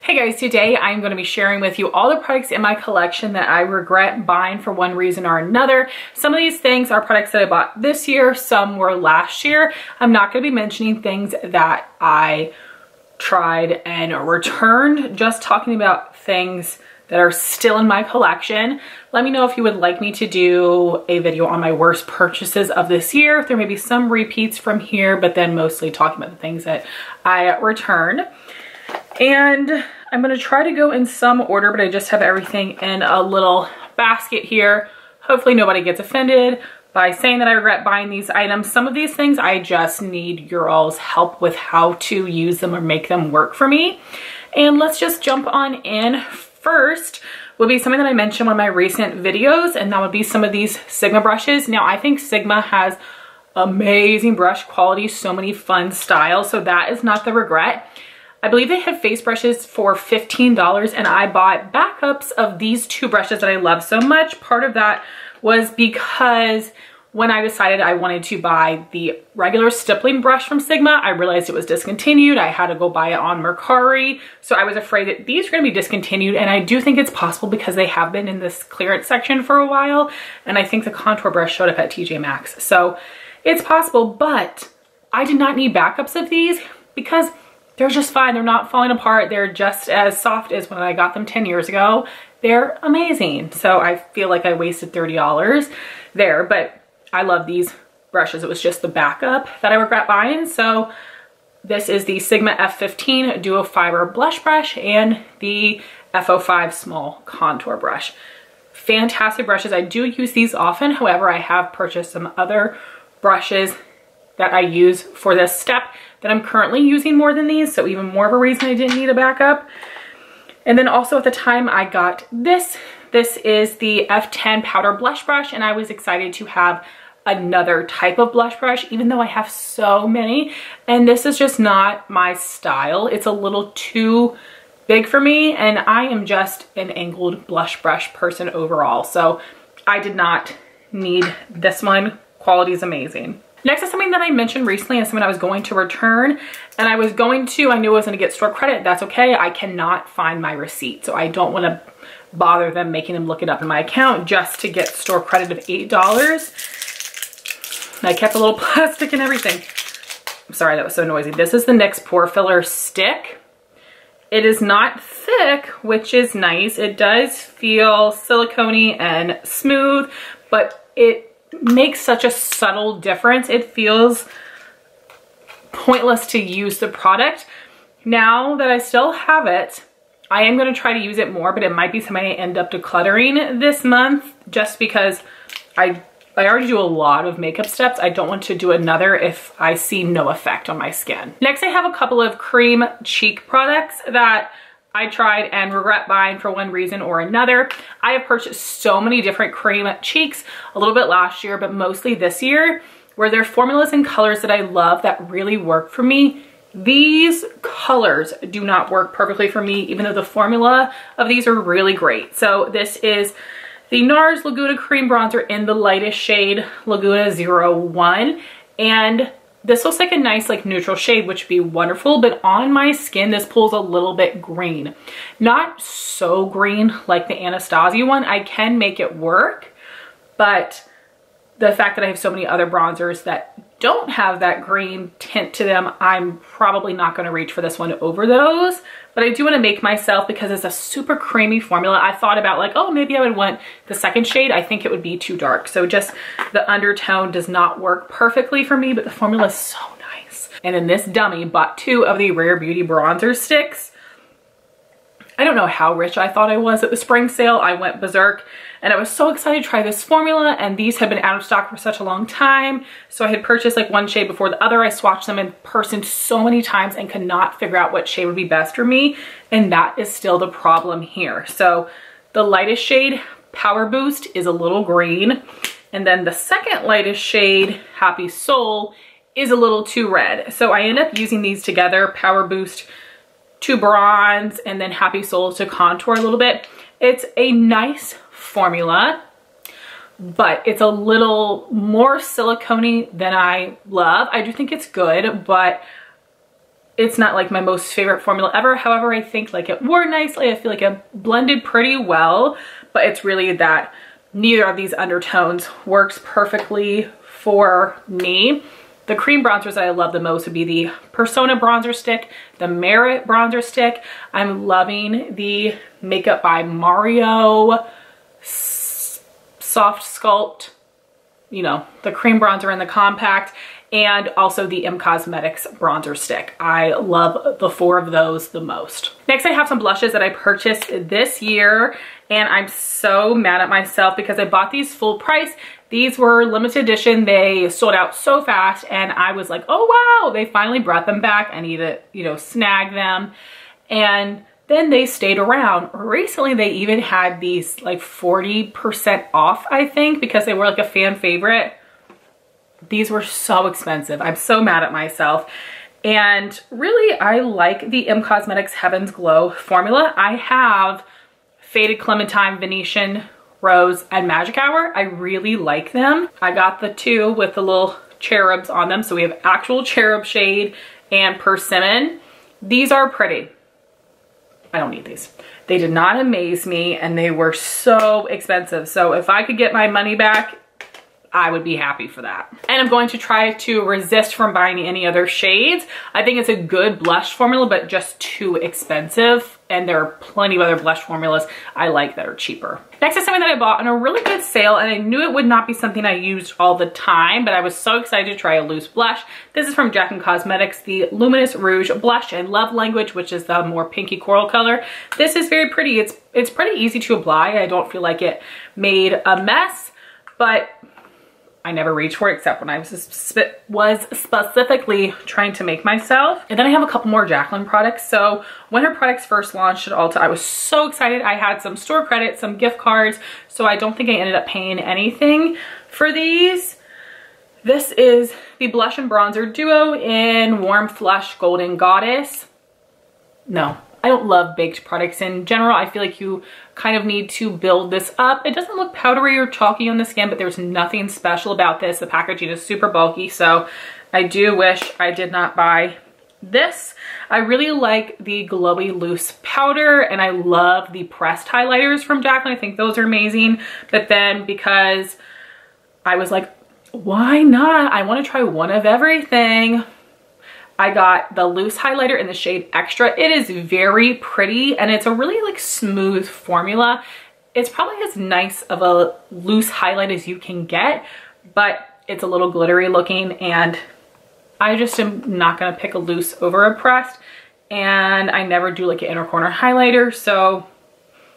Hey guys, today I'm going to be sharing with you all the products in my collection that I regret buying for one reason or another. Some of these things are products that I bought this year, some were last year. I'm not going to be mentioning things that I tried and returned, just talking about things that are still in my collection. Let me know if you would like me to do a video on my worst purchases of this year. There may be some repeats from here, but then mostly talking about the things that I returned. And I'm going to try to go in some order, but I just have everything in a little basket here. Hopefully nobody gets offended by saying that I regret buying these items. Some of these things I just need your all's help with how to use them or make them work for me. And let's just jump on in. First will be something that I mentioned in one of my recent videos, and that would be some of these Sigma brushes. Now I think Sigma has amazing brush quality, so many fun styles, so that is not the regret. I believe they had face brushes for $15, and I bought backups of these two brushes that I love so much. Part of that was because when I decided I wanted to buy the regular stippling brush from Sigma, I realized it was discontinued. I had to go buy it on Mercari. So I was afraid that these were gonna be discontinued, and I do think it's possible because they have been in this clearance section for a while, and I think the contour brush showed up at TJ Maxx. So it's possible, but I did not need backups of these because they're just fine. They're not falling apart. They're just as soft as when I got them 10 years ago. They're amazing. So I feel like I wasted $30 there, but I love these brushes. It was just the backup that I regret buying. So this is the Sigma F15 Duo Fiber Blush Brush and the F05 Small Contour Brush. Fantastic brushes. I do use these often. However, I have purchased some other brushes that I use for this step that I'm currently using more than these, so even more of a reason I didn't need a backup. And then also at the time I got this is the F10 Powder Blush Brush, and I was excited to have another type of blush brush, even though I have so many, and this is just not my style. It's a little too big for me, and I am just an angled blush brush person overall, so I did not need this one. Quality is amazing. Next is something that I mentioned recently and something I was going to return, and I knew I was gonna get store credit. That's okay. I cannot find my receipt, so I don't wanna bother them making them look it up in my account just to get store credit of $8. And I kept a little plastic and everything. I'm sorry, that was so noisy. This is the NYX Pore Filler Stick. It is not thick, which is nice. It does feel silicone-y and smooth, but it makes such a subtle difference. It feels pointless to use the product. Now that I still have it, I am going to try to use it more, but it might be something I end up decluttering this month just because I already do a lot of makeup steps. I don't want to do another if I see no effect on my skin. Next, I have a couple of Creme cheek products that I tried and regret buying for one reason or another. I have purchased so many different Creme cheeks, a little bit last year, but mostly this year, where they're formulas and colors that I love that really work for me. These colors do not work perfectly for me, even though the formula of these are really great. So this is the NARS Laguna Cream Bronzer in the lightest shade, Laguna 01. And this looks like a nice like neutral shade, which would be wonderful, but on my skin, this pulls a little bit green. Not so green like the Anastasia one. I can make it work, but the fact that I have so many other bronzers that don't have that green tint to them, I'm probably not gonna reach for this one over those, but I do wanna make myself, because it's a super creamy formula. I thought about like, oh, maybe I would want the second shade. I think it would be too dark. So just the undertone does not work perfectly for me, but the formula is so nice. And then this dummy bought 2 of the Rare Beauty bronzer sticks. I don't know how rich I thought I was at the spring sale. I went berserk and I was so excited to try this formula, and these have been out of stock for such a long time. So I had purchased like one shade before the other. I swatched them in person so many times and could not figure out what shade would be best for me. And that is still the problem here. So the lightest shade, Power Boost, is a little green. And then the second lightest shade, Happy Soul, is a little too red. So I end up using these together, Power Boost to bronze and then Happy Soul to contour a little bit. It's a nice formula, but it's a little more silicone-y than I love. I do think it's good, but It's not like my most favorite formula ever. However, I think like it wore nicely. I feel like it blended pretty well, but it's really that neither of these undertones works perfectly for me. The cream bronzers that I love the most would be the Persona bronzer stick, the Merit bronzer stick. I'm loving the Makeup by Mario Soft Sculpt, you know, the cream bronzer in the compact, and also the M Cosmetics bronzer stick. I love the 4 of those the most. Next, I have some blushes that I purchased this year, and I'm so mad at myself because I bought these full price. These were limited edition. They sold out so fast, and I was like, oh wow, they finally brought them back. I need to, you know, snag them. And then they stayed around. Recently, they even had these like 40% off, I think, because they were like a fan favorite. These were so expensive. I'm so mad at myself. And really, I like the M Cosmetics Heaven's Glow formula. I have Faded Clementine, Venetian Rose, and Magic Hour. I really like them. I got the 2 with the little cherubs on them. So we have actual cherub shade and persimmon. These are pretty. I don't need these. They did not amaze me, and they were so expensive. So if I could get my money back, I would be happy for that. And I'm going to try to resist from buying any other shades. I think it's a good blush formula, but just too expensive. And there are plenty of other blush formulas I like that are cheaper. Next is something that I bought on a really good sale, and I knew it would not be something I used all the time, but I was so excited to try a loose blush. This is from Jaclyn Cosmetics, the Luminous Rouge Blush in Love Language, which is the more pinky coral color. This is very pretty. It's pretty easy to apply. I don't feel like it made a mess, but I never reached for it except when I was specifically trying to make myself. And then I have a couple more Jaclyn products. So when her products first launched at Ulta, I was so excited. I had some store credit, some gift cards, so I don't think I ended up paying anything for these. This is the Blush and Bronzer Duo in Warm Flush Golden Goddess. No, I don't love baked products in general. I feel like you kind of need to build this up. It doesn't look powdery or chalky on the skin, but there's nothing special about this. The packaging is super bulky, so I do wish I did not buy this. I really like the glowy loose powder, and I love the pressed highlighters from Jaclyn. I think those are amazing. But then because I was like, why not? I want to try one of everything. I got the loose highlighter in the shade Extra. It is very pretty, and it's a really like smooth formula. It's probably as nice of a loose highlight as you can get, but it's a little glittery looking, and I just am not gonna pick a loose over a pressed, and I never do like an inner corner highlighter, so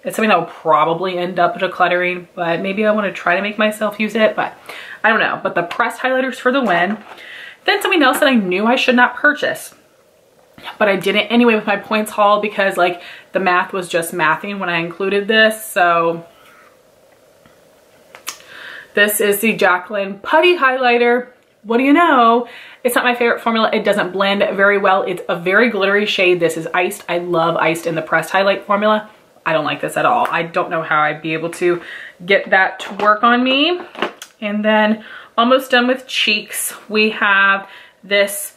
it's something that will probably end up decluttering, but maybe I want to try to make myself use it, but I don't know. But the pressed highlighters for the win. Then something else that I knew I should not purchase, but I didn't anyway with my points haul because like the math was just mathing when I included this. So this is the Jaclyn Putty Highlighter. What do you know? It's not my favorite formula. It doesn't blend very well. It's a very glittery shade. This is Iced. I love Iced in the pressed highlight formula. I don't like this at all. I don't know how I'd be able to get that to work on me. And then almost done with cheeks, we have this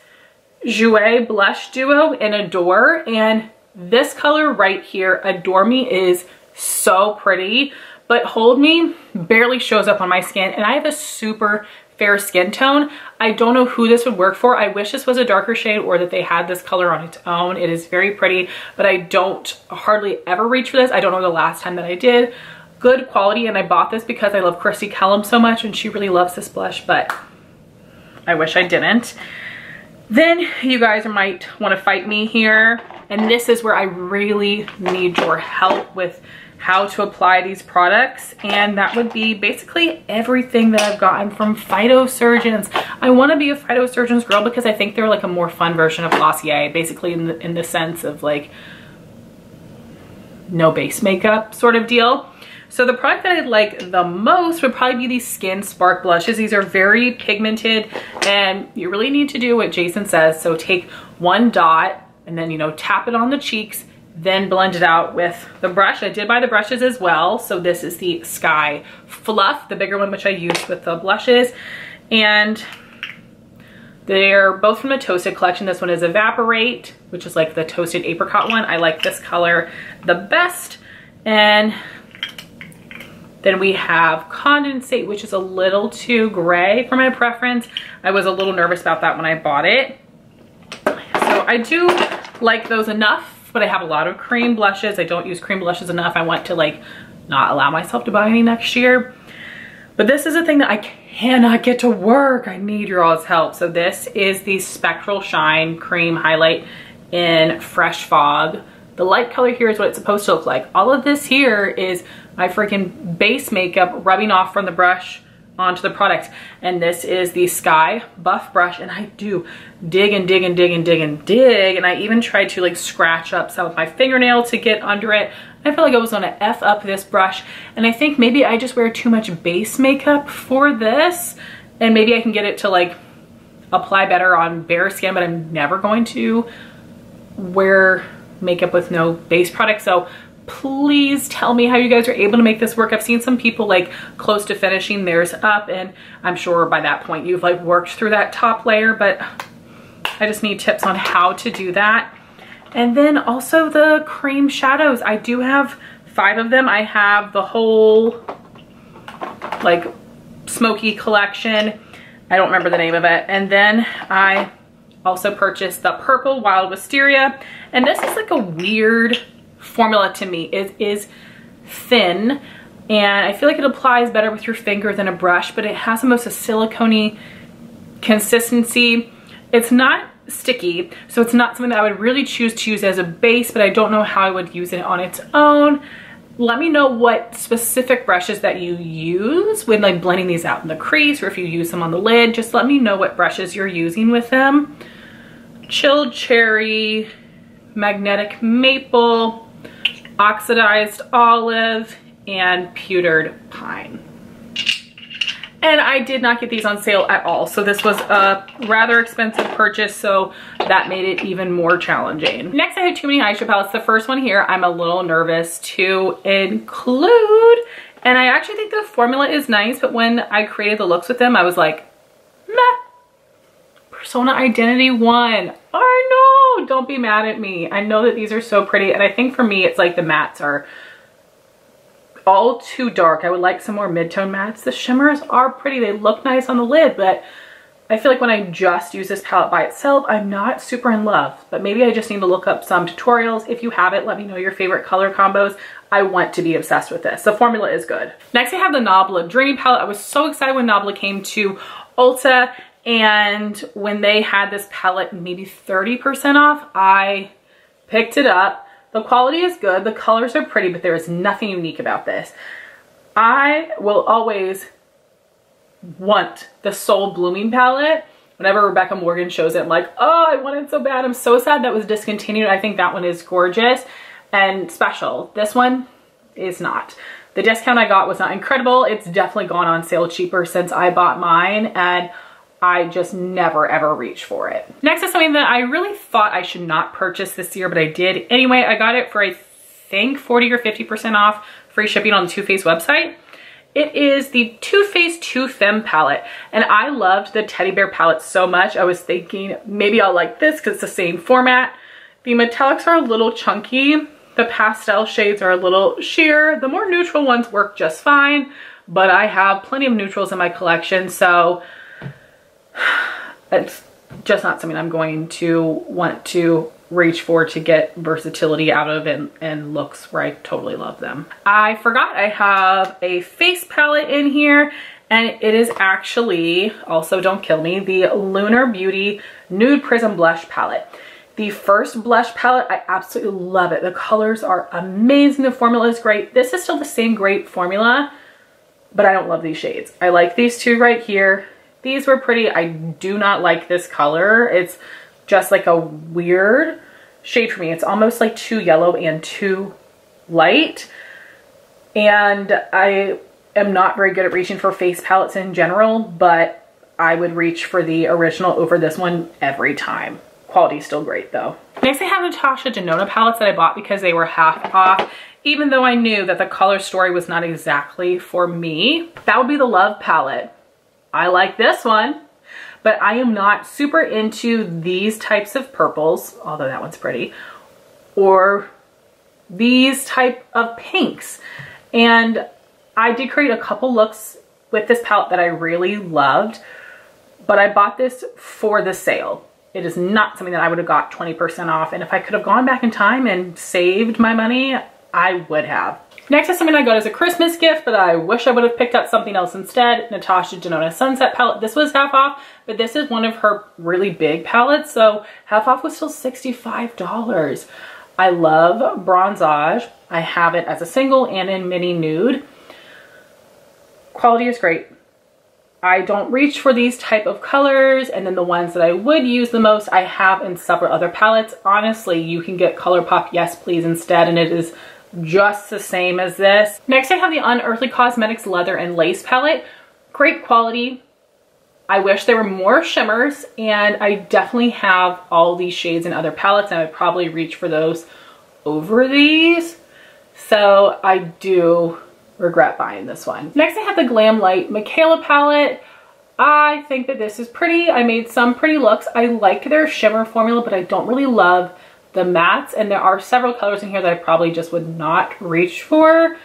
Jouer Blush Duo in Adore, and this color right here, Adore Me, is so pretty, but Hold Me barely shows up on my skin, and I have a super fair skin tone. I don't know who this would work for. I wish this was a darker shade or that they had this color on its own. It is very pretty, but I don't hardly ever reach for this. I don't know the last time that I did. Good quality, and I bought this because I love Christy Kellum so much, and she really loves this blush, but I wish I didn't. Then you guys might want to fight me here, and this is where I really need your help with how to apply these products, and that would be basically everything that I've gotten from Phytosurgeons. I want to be a Phytosurgeons girl because I think they're like a more fun version of Glossier, basically in the sense of like no base makeup sort of deal. So the product that I like the most would probably be these Skin Spark blushes. These are very pigmented, and you really need to do what Jason says. So take one dot and then, you know, tap it on the cheeks, then blend it out with the brush. I did buy the brushes as well. So this is the Sky Fluff, the bigger one, which I used with the blushes. And They're both from the Toasted collection. This one is Evaporate, which is like the toasted apricot one. I like this color the best. And then we have Condensate, which is a little too gray for my preference. I was a little nervous about that when I bought it. So I do like those enough, but I have a lot of cream blushes. I don't use cream blushes enough. I want to like not allow myself to buy any next year. But this is a thing that I cannot get to work. I need your all's help. So this is the Spectral Shine Cream Highlight in Fresh Fog. The light color here is what it's supposed to look like. All of this here is my freaking base makeup rubbing off from the brush onto the product. And this is the Sky Buff brush, and I do dig and dig and dig and dig and dig. And I even tried to like scratch up some of my fingernail to get under it. I felt like I was gonna F up this brush. And I think maybe I just wear too much base makeup for this. And maybe I can get it to like apply better on bare skin, but I'm never going to wear makeup with no base product. So please tell me how you guys are able to make this work. I've seen some people like close to finishing theirs up, and I'm sure by that point you've like worked through that top layer, but I just need tips on how to do that. And then also the cream shadows. I do have 5 of them. I have the whole like smoky collection. I don't remember the name of it. And then I also purchased the purple Wild Wisteria. And this is like a weird formula to me. It is thin, and I feel like it applies better with your finger than a brush, but it has almost a silicone-y consistency. It's not sticky, so it's not something that I would really choose to use as a base, but I don't know how I would use it on its own. Let me know what specific brushes that you use when like blending these out in the crease, or if you use them on the lid. Just let me know what brushes you're using with them. Chilled Cherry, Magnetic Maple, Oxidized Olive, and Pewtered Pine. And I did not get these on sale at all. So this was a rather expensive purchase, so that made it even more challenging. Next, I have too many eyeshadow palettes. The first one here, I'm a little nervous to include. And I actually think the formula is nice, but when I created the looks with them, I was like, meh. Persona Identity 1. Oh no, don't be mad at me. I know that these are so pretty, and I think for me, it's like the mattes are all too dark. I would like some more mid-tone mattes. The shimmers are pretty. They look nice on the lid, but I feel like when I just use this palette by itself, I'm not super in love. But maybe I just need to look up some tutorials. If you have it, let me know your favorite color combos. I want to be obsessed with this. The formula is good. Next, I have the Nabla Dreamy palette. I was so excited when Nabla came to Ulta, and when they had this palette maybe 30% off, I picked it up. The quality is good. The colors are pretty, but there is nothing unique about this. I will always want the Soul Blooming palette. Whenever Rebecca Morgan shows it, I'm like, oh, I want it so bad. I'm so sad that was discontinued. I think that one is gorgeous and special. This one is not. The discount I got was not incredible. It's definitely gone on sale cheaper since I bought mine, and I just never ever reach for it. Next is something that I really thought I should not purchase this year, but I did anyway. I got it for I think 40 or 50% off, free shipping on the Too Faced website. It is the Too Faced Too Femme palette, and I loved the teddy bear palette so much. I was thinking maybe I'll like this because it's the same format. The metallics are a little chunky. The pastel shades are a little sheer. The more neutral ones work just fine, but I have plenty of neutrals in my collection, so it's just not something I'm going to want to reach for to get versatility out of and looks where I totally love them. I forgot I have a face palette in here, and it is actually, also don't kill me, the Lunar Beauty Nude Prism Blush Palette. The first blush palette, I absolutely love it. The colors are amazing. The formula is great. This is still the same great formula, but I don't love these shades. I like these two right here. These were pretty. I do not like this color. It's just like a weird shade for me. It's almost like too yellow and too light. And I am not very good at reaching for face palettes in general, but I would reach for the original over this one every time. Quality is still great though. Next, I have Natasha Denona palettes that I bought because they were half off, even though I knew that the color story was not exactly for me. That would be the Love palette. I like this one, but I am not super into these types of purples, although that one's pretty, or these type of pinks. And I did create a couple looks with this palette that I really loved, but I bought this for the sale. It is not something that I would have got 20% off. And if I could have gone back in time and saved my money, I would have. Next is something I got as a Christmas gift, but I wish I would have picked up something else instead. Natasha Denona Sunset palette. This was half off, but this is one of her really big palettes. So half off was still $65. I love bronzage. I have it as a single and in mini nude. Quality is great. I don't reach for these type of colors, and then the ones that I would use the most I have in several other palettes. Honestly, you can get ColourPop Yes Please instead, and it is just the same as this. Next I have the Unearthly Cosmetics Leather and Lace palette. Great quality. I wish there were more shimmers, and I definitely have all these shades in other palettes, and I would probably reach for those over these. So I do regret buying this one. Next I have the Glamlite Michaela palette. I think that this is pretty. I made some pretty looks. I like their shimmer formula, but I don't really love the mattes, and there are several colors in here that I probably just would not reach for.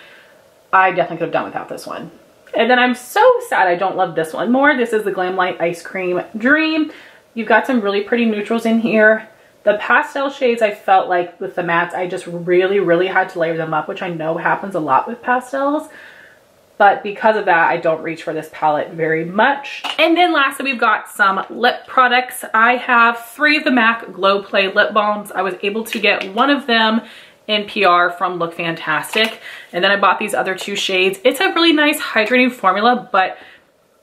I definitely could have done without this one. And then I'm so sad I don't love this one more. This is the Glamlite Ice Cream Dream. You've got some really pretty neutrals in here. The pastel shades, I felt like with the mattes, I just really had to layer them up, which I know happens a lot with pastels. But because of that, I don't reach for this palette very much. And then lastly, we've got some lip products. I have 3 of the MAC Glow Play lip balms. I was able to get one of them in PR from Look Fantastic. And then I bought these other 2 shades. It's a really nice hydrating formula, but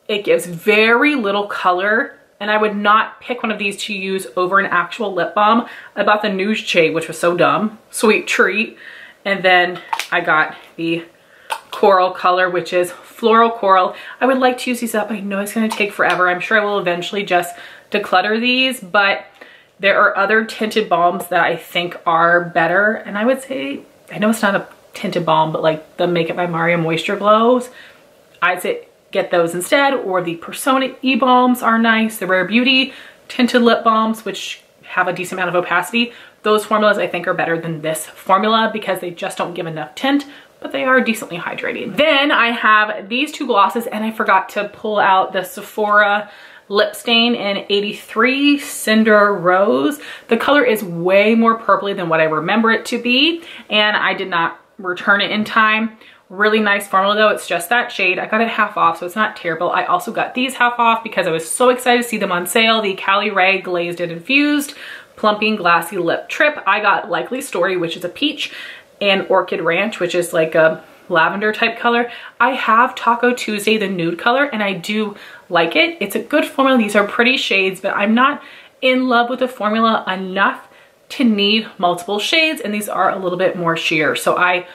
it gives very little color. And I would not pick one of these to use over an actual lip balm. I bought the Nude shade, which was so dumb. Sweet treat. And then I got the Coral color, which is Floral Coral. I would like to use these up. I know it's going to take forever. I'm sure I will eventually just declutter these, but there are other tinted balms that I think are better. And I would say, I know it's not a tinted balm, but like the Make It by Mario Moisture Glows, I'd say get those instead. Or the Persona E-Balms are nice. The Rare Beauty tinted lip balms, which have a decent amount of opacity. Those formulas I think are better than this formula because they just don't give enough tint, but they are decently hydrating. Then I have these 2 glosses, and I forgot to pull out the Sephora Lip Stain in 83 Cinder Rose. The color is way more purpley than what I remember it to be, and I did not return it in time. Really nice formula though. It's just that shade. I got it half off, so it's not terrible. I also got these half off because I was so excited to see them on sale. The Cali Ray Glazed and Infused Plumping Glassy Lip Trip. I got Likely Story, which is a peach, and Orchid Ranch, which is like a lavender type color. I have Taco Tuesday, the nude color, and I do like it. It's a good formula. These are pretty shades, but I'm not in love with the formula enough to need multiple shades, and these are a little bit more sheer. So I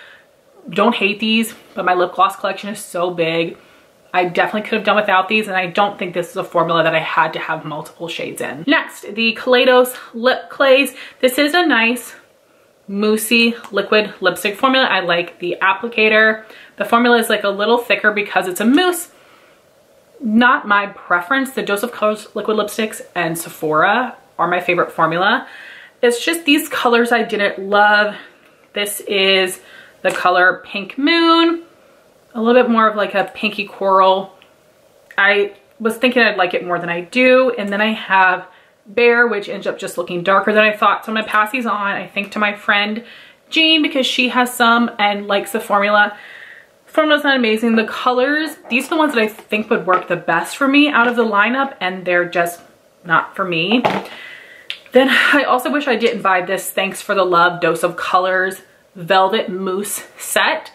don't hate these, but my lip gloss collection is so big. I definitely could have done without these, and I don't think this is a formula that I had to have multiple shades in. Next, the Kaleidos Lip Clays. This is a nice moussey liquid lipstick formula. I like the applicator. The formula is like a little thicker because it's a mousse. Not my preference. The Dose of Colors liquid lipsticks and Sephora are my favorite formula. It's just these colors I didn't love. This is the color Pink Moon, a little bit more of like a pinky coral. I was thinking I'd like it more than I do. And then I have Bear, which ends up just looking darker than I thought. So I'm gonna pass these on, I think, to my friend Jean because she has some and likes the formula. The formula's not amazing. The colors, these are the ones that I think would work the best for me out of the lineup, and they're just not for me. Then I also wish I didn't buy this Thanks for the Love Dose of Colors Velvet Mousse set.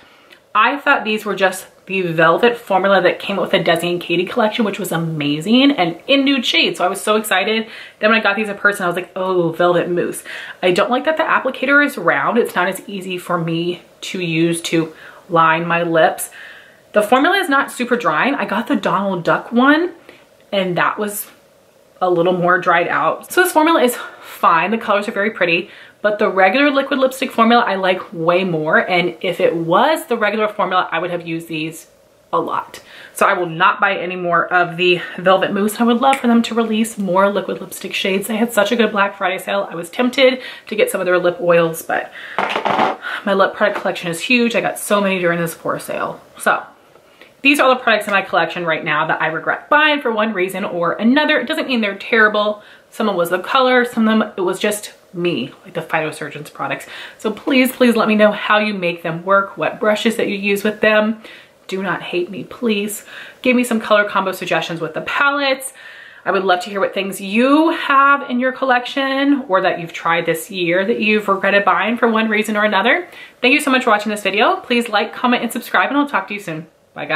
I thought these were just the velvet formula that came with the Desi and Katie collection, which was amazing and in nude shades. So I was so excited. Then when I got these in person, I was like, oh, velvet mousse. I don't like that the applicator is round. It's not as easy for me to use to line my lips. The formula is not super drying. I got the Donald Duck one, and that was a little more dried out. So this formula is fine. The colors are very pretty, but the regular liquid lipstick formula I like way more. And if it was the regular formula, I would have used these a lot. So I will not buy any more of the Velvet Mousse. I would love for them to release more liquid lipstick shades. They had such a good Black Friday sale. I was tempted to get some of their lip oils, but my lip product collection is huge. I got so many during this Sephora sale. So these are all the products in my collection right now that I regret buying for one reason or another. It doesn't mean they're terrible. Some of them was the color, some of them it was just me, like the Phytosurgeons products. So please, please let me know how you make them work, what brushes that you use with them. Do not hate me, please. Give me some color combo suggestions with the palettes. I would love to hear what things you have in your collection or that you've tried this year that you've regretted buying for one reason or another. Thank you so much for watching this video. Please like, comment, and subscribe, and I'll talk to you soon. Bye, guys.